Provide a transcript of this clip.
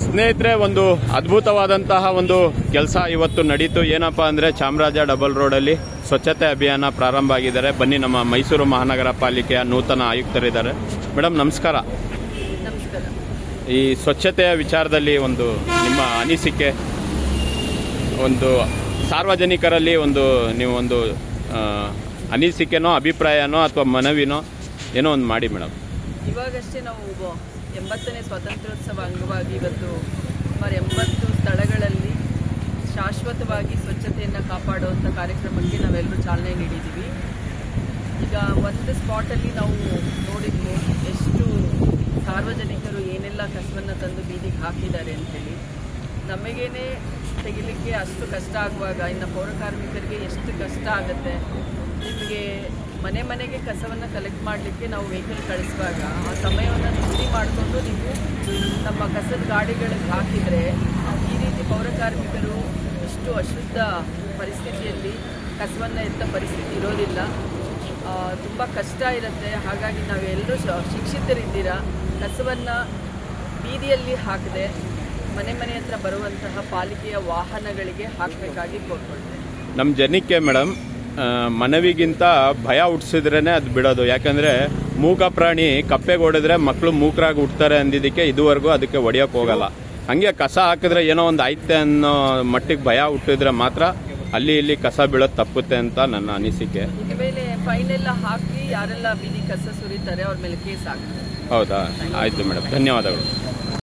ಸ್ನೇಹಿತರೆ, ಒಂದು ಅದ್ಭುತವಾದಂತಹ ಒಂದು ಕೆಲಸ ಇವತ್ತು ನಡೀತು. ಏನಪ್ಪಾ ಅಂದರೆ ಚಾಮರಾಜ ಡಬಲ್ ರೋಡಲ್ಲಿ ಸ್ವಚ್ಛತೆ ಅಭಿಯಾನ ಪ್ರಾರಂಭ ಆಗಿದ್ದಾರೆ. ಬನ್ನಿ, ನಮ್ಮ ಮೈಸೂರು ಮಹಾನಗರ ಪಾಲಿಕೆಯ ನೂತನ ಆಯುಕ್ತರಿದ್ದಾರೆ. ಮೇಡಮ್ ನಮಸ್ಕಾರ. ನಮಸ್ಕಾರ. ಈ ಸ್ವಚ್ಛತೆಯ ವಿಚಾರದಲ್ಲಿ ಒಂದು ನಿಮ್ಮ ಅನಿಸಿಕೆ, ಒಂದು ಸಾರ್ವಜನಿಕರಲ್ಲಿ ನೀವು ಒಂದು ಅನಿಸಿಕೆನೋ ಅಭಿಪ್ರಾಯನೋ ಅಥವಾ ಮನವಿನೋ ಏನೋ ಒಂದು ಮಾಡಿ ಮೇಡಮ್. ಇವಾಗಷ್ಟೇ ನಾವು 80ನೇ ಸ್ವಾತಂತ್ರ್ಯೋತ್ಸವ ಅಂಗವಾಗಿ ಇವತ್ತು ಸುಮಾರು 80 ಸ್ಥಳಗಳಲ್ಲಿ ಶಾಶ್ವತವಾಗಿ ಸ್ವಚ್ಛತೆಯನ್ನು ಕಾಪಾಡುವಂಥ ಕಾರ್ಯಕ್ರಮಕ್ಕೆ ನಾವೆಲ್ಲರೂ ಚಾಲನೆ ನೀಡಿದ್ದೀವಿ. ಈಗ ಒಂದು ಸ್ಪಾಟಲ್ಲಿ ನಾವು ನೋಡಿದ್ವಿ ಎಷ್ಟು ಸಾರ್ವಜನಿಕರು ಏನೆಲ್ಲ ಕಸವನ್ನು ತಂದು ಬೀದಿಗೆ ಹಾಕಿದ್ದಾರೆ ಅಂಥೇಳಿ. ನಮಗೇನೆ ತೆಗಿಲಿಕ್ಕೆ ಅಷ್ಟು ಕಷ್ಟ ಆಗುವಾಗ ಇನ್ನು ಪೌರಕಾರ್ಮಿಕರಿಗೆ ಎಷ್ಟು ಕಷ್ಟ ಆಗುತ್ತೆ. ನಿಮಗೆ ಮನೆ ಮನೆಗೆ ಕಸವನ್ನು ಕಲೆಕ್ಟ್ ಮಾಡಲಿಕ್ಕೆ ನಾವು ವೆಹಿಕಲ್ ಕಳಿಸುವಾಗ ಆ ಸಮಯವನ್ನು ನಿಗದಿ ಮಾಡಿಕೊಂಡು ನೀವು ನಮ್ಮ ಕಸದ ಗಾಡಿಗಳಿಗೆ ಹಾಕಿದರೆ ಈ ರೀತಿ ಪೌರಕಾರ್ಮಿಕರು ಇಷ್ಟು ಅಶುದ್ಧ ಪರಿಸ್ಥಿತಿಯಲ್ಲಿ ಕಸವನ್ನು ಎತ್ತ ಪರಿಸ್ಥಿತಿ ಇರೋದಿಲ್ಲ. ತುಂಬ ಕಷ್ಟ ಇರುತ್ತೆ. ಹಾಗಾಗಿ ನಾವೆಲ್ಲರೂ ಶಿಕ್ಷಿತರಿದ್ದೀರ. ಕಸವನ್ನು ಬೀದಿಯಲ್ಲಿ ಹಾಕದೆ ಮನೆ ಮನೆ ಹತ್ರ ಬರುವಂತಹ ಪಾಲಿಕೆಯ ವಾಹನಗಳಿಗೆ ಹಾಕಬೇಕಾಗಿ ಕೋರ್ಕೊಳ್ತೇನೆ. ನಮ್ಮ ಜನಕ್ಕೆ ಮೇಡಮ್, ಮನವಿಗಿಂತ ಭಯ ಹುಟ್ಟಿಸಿದ್ರೇ ಅದು ಬಿಡೋದು. ಯಾಕಂದರೆ ಮೂಕ ಪ್ರಾಣಿ ಕಪ್ಪೆಗೆ ಹೊಡೆದ್ರೆ ಮಕ್ಕಳು ಮೂಕರಾಗಿ ಹುಡ್ತಾರೆ ಅಂದಿದ್ದಕ್ಕೆ ಇದುವರೆಗೂ ಅದಕ್ಕೆ ಹೊಡೆಯೋಕೆ ಹೋಗಲ್ಲ. ಹಾಗೆ ಕಸ ಹಾಕಿದ್ರೆ ಏನೋ ಒಂದು ಐತೆ ಅನ್ನೋ ಮಟ್ಟಿಗೆ ಭಯ ಹುಟ್ಟಿದ್ರೆ ಮಾತ್ರ ಅಲ್ಲಿ ಇಲ್ಲಿ ಕಸ ಬೀಳೋದು ತಪ್ಪುತ್ತೆ ಅಂತ ನನ್ನ ಅನಿಸಿಕೆ. ಇದ್ರ ಮೇಲೆ ಫೈನ್ ಎಲ್ಲ ಹಾಕಿ ಯಾರೆಲ್ಲ ಬೀದಿ ಕಸ ಸುರಿತಾರೆ ಅವ್ರ ಮೇಲೆ ಕೇಸ್ ಹಾಕ್ತಾರೆ. ಹೌದಾ? ಆಯಿತು ಮೇಡಮ್, ಧನ್ಯವಾದಗಳು.